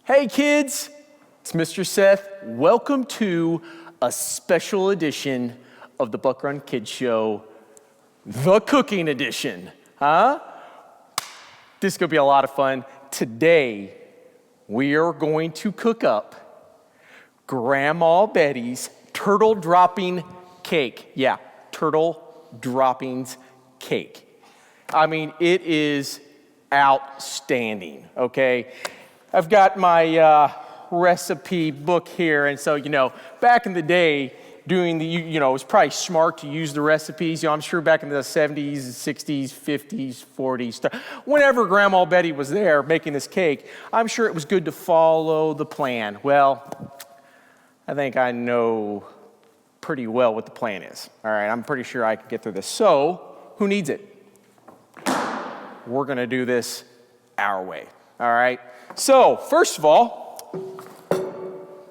Hey kids, it's Mr. Seth. Welcome to a special edition of the BuckRunKids show, the cooking edition. This is gonna be a lot of fun. Today, we are going to cook up Grandma Betty's turtle dropping cake. Yeah, turtle droppings cake. I mean, it is outstanding, okay? I've got my recipe book here, and so, back in the day, doing it was probably smart to use the recipes. I'm sure back in the 70s, 60s, 50s, 40s, whenever Grandma Betty was there making this cake, I'm sure it was good to follow the plan. Well, I think I know pretty well what the plan is. All right, I'm pretty sure I can get through this. So, who needs it? We're gonna do this our way, all right? So, first of all,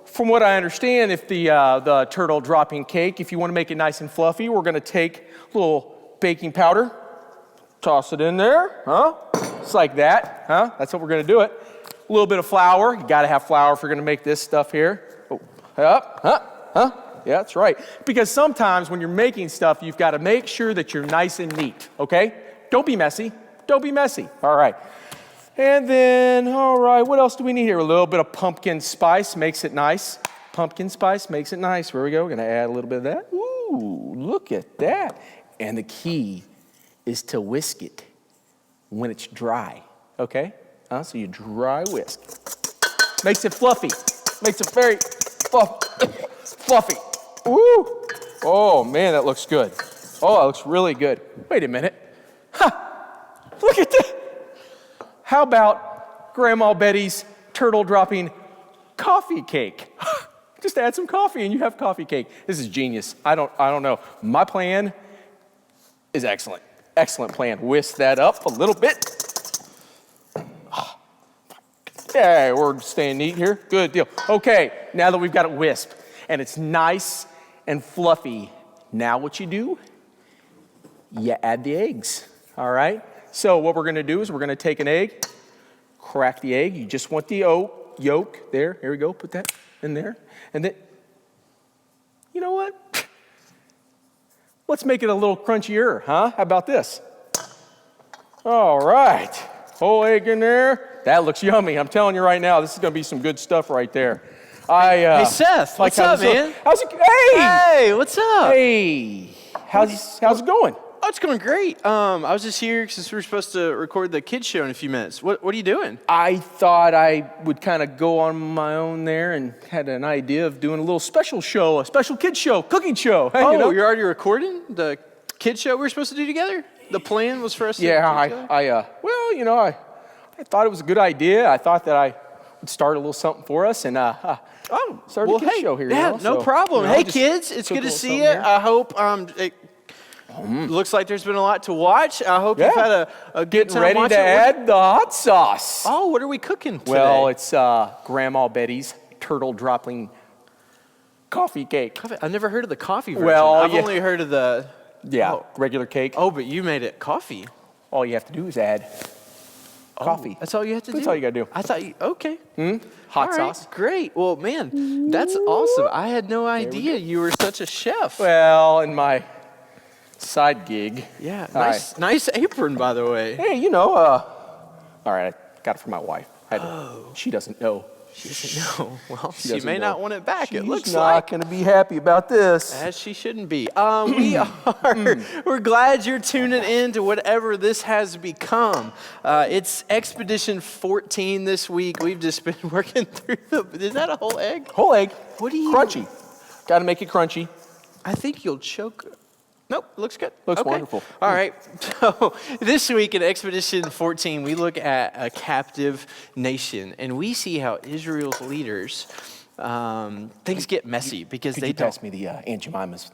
from what I understand, if the turtle dropping cake, if you want to make it nice and fluffy, we're going to take a little baking powder, toss it in there, Just like that, That's what we're going to do it. A little bit of flour. You got to have flour if you're going to make this stuff here. Yeah, that's right. Because sometimes when you're making stuff, you've got to make sure that you're nice and neat, okay? Don't be messy. Don't be messy. All right. And then, all right, what else do we need here? A little bit of pumpkin spice makes it nice. Pumpkin spice makes it nice. Here we go. We're going to add a little bit of that. Ooh, look at that. And the key is to whisk it when it's dry, okay? So you dry whisk. Makes it fluffy. Makes it very fluffy. Ooh. Oh, man, that looks good. Oh, that looks really good. Wait a minute. Look at that. How about Grandma Betty's turtle dropping coffee cake? Just add some coffee and you have coffee cake. This is genius. I don't know. My plan is excellent. Excellent plan. Whisk that up a little bit. Yeah, we're staying neat here. Good deal. Okay, now that we've got it whisked and it's nice and fluffy, now what you do, you add the eggs, all right? So what we're going to do is we're going to take an egg, crack the egg. You just want the yolk there. Here we go. Put that in there. And then, you know what? Let's make it a little crunchier, How about this? All right. Whole egg in there. That looks yummy. I'm telling you right now, this is going to be some good stuff right there. Hey, Seth. What's up, man? How's it? Hey. Hey, what's up? Hey. How's it going? Oh, it's going great. I was just here since we were supposed to record the kids show in a few minutes. What are you doing? I thought I would kind of go on my own there and had an idea of doing a little special show, a special kids show, cooking show. Hey, Oh, you're already recording the kids show we were supposed to do together? The plan was for us to do together? I thought it was a good idea. I thought that I would start a little something for us and start a kids show here. Yeah, no problem. Hey, kids, it's good to see you. Here. I hope looks like there's been a lot to watch. I hope you've had a good time ready to add the hot sauce. Oh, what are we cooking today? Well, it's Grandma Betty's turtle dropping coffee cake. I've never heard of the coffee version. Well, I've only heard of the regular cake. Oh, but you made it coffee. All you have to do is add coffee. That's all you have to do? That's all you got to do. I thought okay. Hot sauce. Great. Well, man, that's awesome. I had no idea you were such a chef. Well, in my side gig. Yeah, nice apron, by the way. Hey, all right, I got it from my wife. She doesn't know. She doesn't know. Well, she may not want it back. It looks like. She's not going to be happy about this. As she shouldn't be. We're glad you're tuning in to whatever this has become. It's Expedition 14 this week. We've just been working through is that a whole egg? Whole egg. What do you? Crunchy. Got to make it crunchy. I think you'll choke. Nope, looks good. Looks wonderful. All right, so this week in Expedition 14, we look at a captive nation, and we see how Israel's leaders, things get messy because Could they you don't. pass me the Aunt Jemima's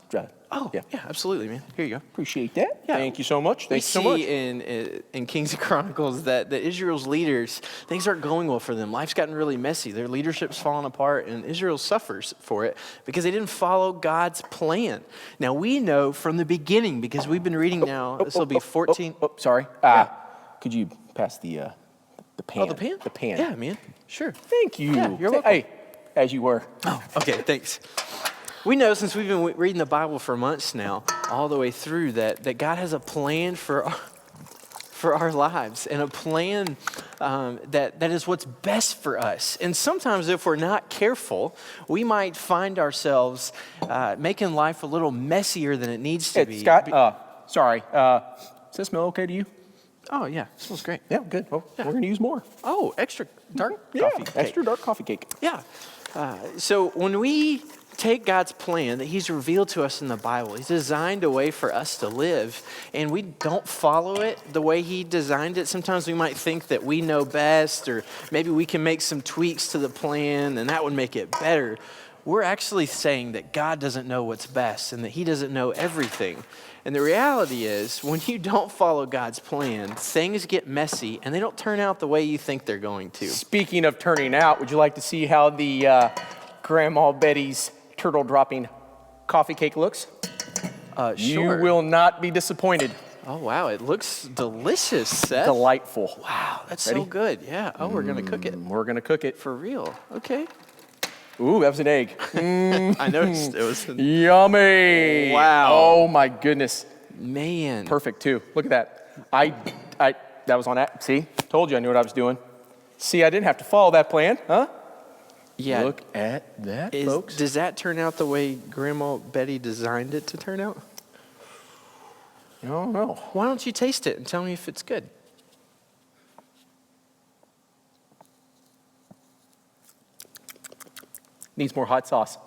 Yeah, absolutely, man. Here you go. Appreciate that. Yeah. Thank you so much. We Thanks so much. see in Kings and Chronicles that the Israel's leaders, things aren't going well for them. Life's gotten really messy. Their leadership's fallen apart, and Israel suffers for it because they didn't follow God's plan. Now, we know from the beginning, because we've been reading now, this will be 14. Sorry. Could you pass the The pan. Oh, the pan? The pan. Yeah, man. Sure. Thank you. Yeah, you're welcome. Hey, as you were. Oh, okay, thanks. We know since we've been reading the Bible for months now, all the way through, that God has a plan for our lives, and a plan that is what's best for us. And sometimes if we're not careful, we might find ourselves making life a little messier than it needs to be. Scott, sorry. Does this smell okay to you? Oh, yeah, it smells great. Yeah, good. Well, we're going to use more. Oh, extra dark Yeah, coffee cake. extra dark coffee cake. Yeah. So when we take God's plan that he's revealed to us in the Bible, he's designed a way for us to live, and we don't follow it the way he designed it. Sometimes we might think that we know best, or maybe we can make some tweaks to the plan and that would make it better. We're actually saying that God doesn't know what's best and that he doesn't know everything. And the reality is, when you don't follow God's plan, things get messy and they don't turn out the way you think they're going to. Speaking of turning out, would you like to see how the Grandma Betty's turtle dropping coffee cake looks? Sure. You will not be disappointed. Oh, wow. It looks delicious, Seth. Delightful. Wow, that's Ready? so good. Yeah. Oh, we're going to cook it. We're going to cook it. For real. Okay. Ooh, that was an egg. I noticed it was. Yummy. Wow. Oh, my goodness. Man. Perfect, too. Look at that. That was on that. See? Told you I knew what I was doing. See, I didn't have to follow that plan, huh? Yeah. Look at that, folks. Does that turn out the way Grandma Betty designed it to turn out? I don't know. Why don't you taste it and tell me if it's good? Needs more hot sauce.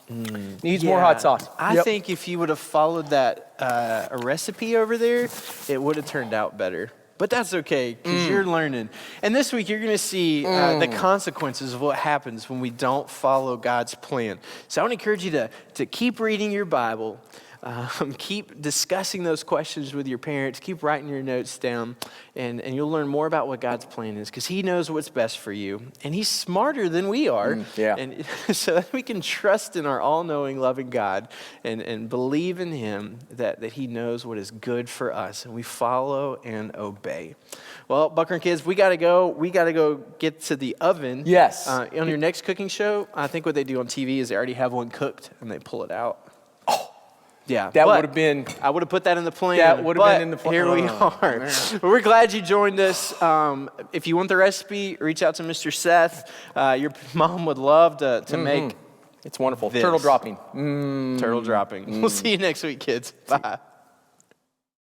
Needs more hot sauce. I think if you would have followed that a recipe over there, it would have turned out better. But that's okay, because you're learning. And this week, you're going to see the consequences of what happens when we don't follow God's plan. So I want to encourage you to keep reading your Bible. Keep discussing those questions with your parents. Keep writing your notes down. And you'll learn more about what God's plan is, because he knows what's best for you. And he's smarter than we are. Yeah. And so that we can trust in our all-knowing, loving God and believe in him that he knows what is good for us. And we follow and obey. Well, BuckRunKids, we got to go. We got to go get to the oven. Yes. On your next cooking show, I think what they do on TV is they already have one cooked and they pull it out. Yeah, that would have been. I would have put that in the plan. That would have been in the plan. Here we are. Man. We're glad you joined us. If you want the recipe, reach out to Mr. Seth. Your mom would love to make. It's wonderful. This. Turtle dropping. Turtle dropping. We'll see you next week, kids. Bye.